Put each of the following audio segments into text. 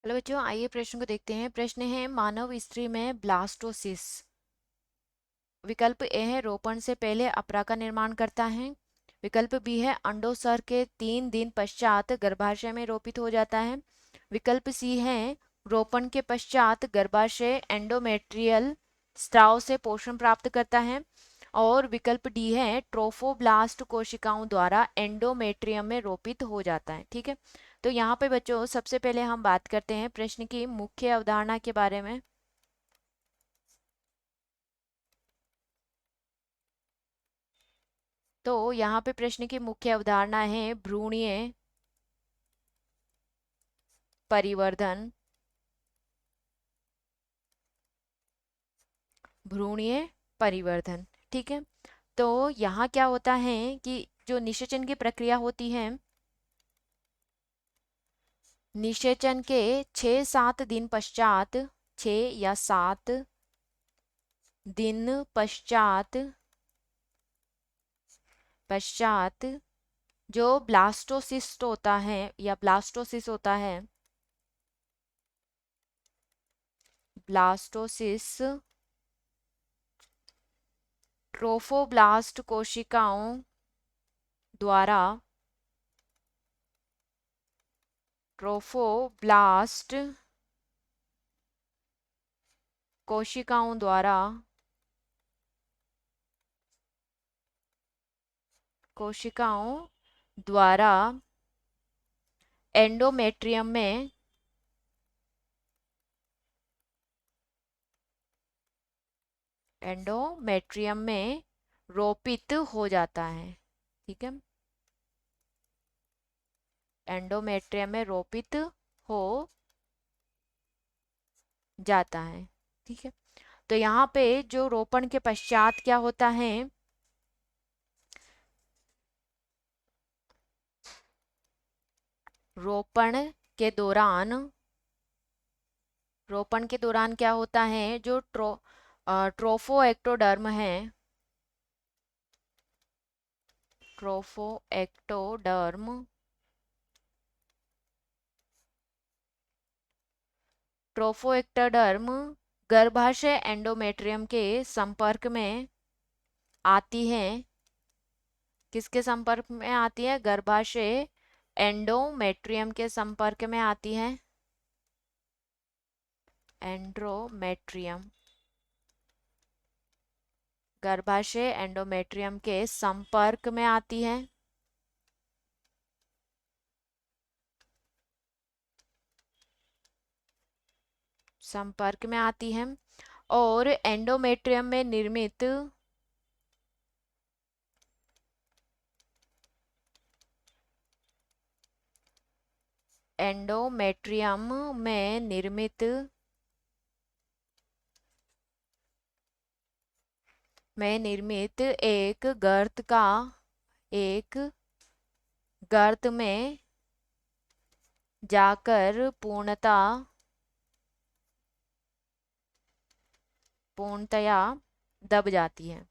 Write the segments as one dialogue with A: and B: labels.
A: Hello बच्चों, आइए प्रश्न को देखते हैं। प्रश्न है मानव स्त्री में ब्लास्टोसिस। विकल्प ए है रोपण से पहले अपरा का निर्माण करता है। विकल्प बी है अंडोत्सर्ग के 3 दिन पश्चात गर्भाशय में रोपित हो जाता है। विकल्प सी है रोपण के पश्चात गर्भाशय एंडोमेट्रियल स्त्राव से पोषण प्राप्त करता है। और विकल्प डी है ट्रोफोब्लास्ट कोशिकाओं द्वारा एंडोमेट्रियम में रोपित हो जाता है। ठीक है, तो यहाँ पे बच्चों सबसे पहले हम बात करते हैं प्रश्न की मुख्य अवधारणा के बारे में। तो यहाँ पे प्रश्न की मुख्य अवधारणा है भ्रूणीय परिवर्धन। भ्रूणीय परिवर्धन, ठीक है। तो यहाँ क्या होता है कि जो निषेचन की प्रक्रिया होती है, निषेचन के 6-7 दिन पश्चात, 6 या 7 दिन पश्चात जो ब्लास्टोसिस्ट होता है या ब्लास्टोसिस होता है, ब्लास्टोसिस ट्रोफोब्लास्ट कोशिकाओं द्वारा ट्रोफोब्लास्ट कोशिकाओं द्वारा कोशिकाओं द्वारा एंडोमेट्रियम में रोपित हो जाता है। ठीक है, एंडोमेट्रियम में रोपित हो जाता है। ठीक है, तो यहाँ पे जो रोपण के पश्चात क्या होता है, रोपण के दौरान क्या होता है, जो ट्रोफोएक्टोडर्म है, ट्रोफोएक्टोडर्म ट्रोफोएक्टोडर्म गर्भाशय एंडोमेट्रियम के संपर्क में आती है। किसके संपर्क में आती है? गर्भाशय एंडोमेट्रियम के संपर्क में आती है। एंड्रोमेट्रियम, गर्भाशय एंडोमेट्रियम के संपर्क में आती है। संपर्क में आती है और एंडोमेट्रियम में निर्मित एंडोमेट्रियम में निर्मित एक गर्त में जाकर पूर्णतया दब जाती है।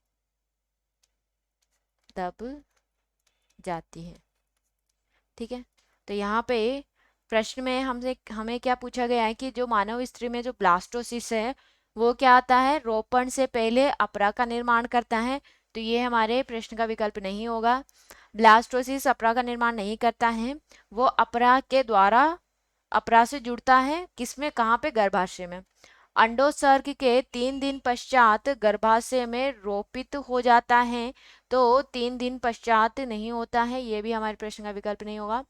A: ठीक है, तो यहाँ पे प्रश्न में हमें क्या पूछा गया है कि जो मानव स्त्री में जो ब्लास्टोसिस है वो क्या आता है? रोपण से पहले अपरा का निर्माण करता है। तो ये हमारे प्रश्न का विकल्प नहीं होगा। ब्लास्टोसिस अपरा का निर्माण नहीं करता है, वो अपरा के द्वारा अपरा से जुड़ता है। किसमें? कहाँ पे? गर्भाशय में। अंडोत्सर्ग के 3 दिन पश्चात गर्भाशय में रोपित हो जाता है। तो 3 दिन पश्चात नहीं होता है, ये भी हमारे प्रश्न का विकल्प नहीं होगा।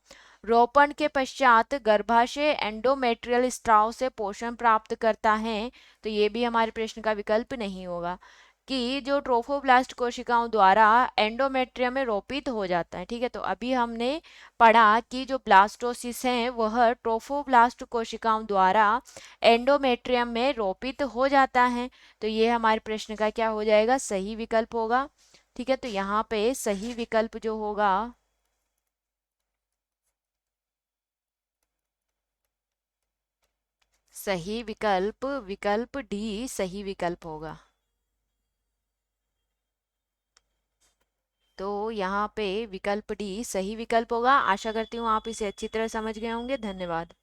A: रोपण के पश्चात गर्भाशय एंडोमेट्रियल स्त्राव से पोषण प्राप्त करता है, तो ये भी हमारे प्रश्न का विकल्प नहीं होगा। कि जो ट्रोफोब्लास्ट कोशिकाओं द्वारा एंडोमेट्रियम में रोपित हो जाता है। ठीक है, तो अभी हमने पढ़ा कि जो ब्लास्टोसिस है वह ट्रोफोब्लास्ट कोशिकाओं द्वारा एंडोमेट्रियम में रोपित हो जाता है। तो ये हमारे प्रश्न का क्या हो जाएगा? सही विकल्प होगा। ठीक है, तो यहाँ पे सही विकल्प जो होगा, सही विकल्प विकल्प डी सही विकल्प होगा। तो यहाँ पे विकल्प डी सही विकल्प होगा। आशा करती हूँ आप इसे अच्छी तरह समझ गए होंगे। धन्यवाद।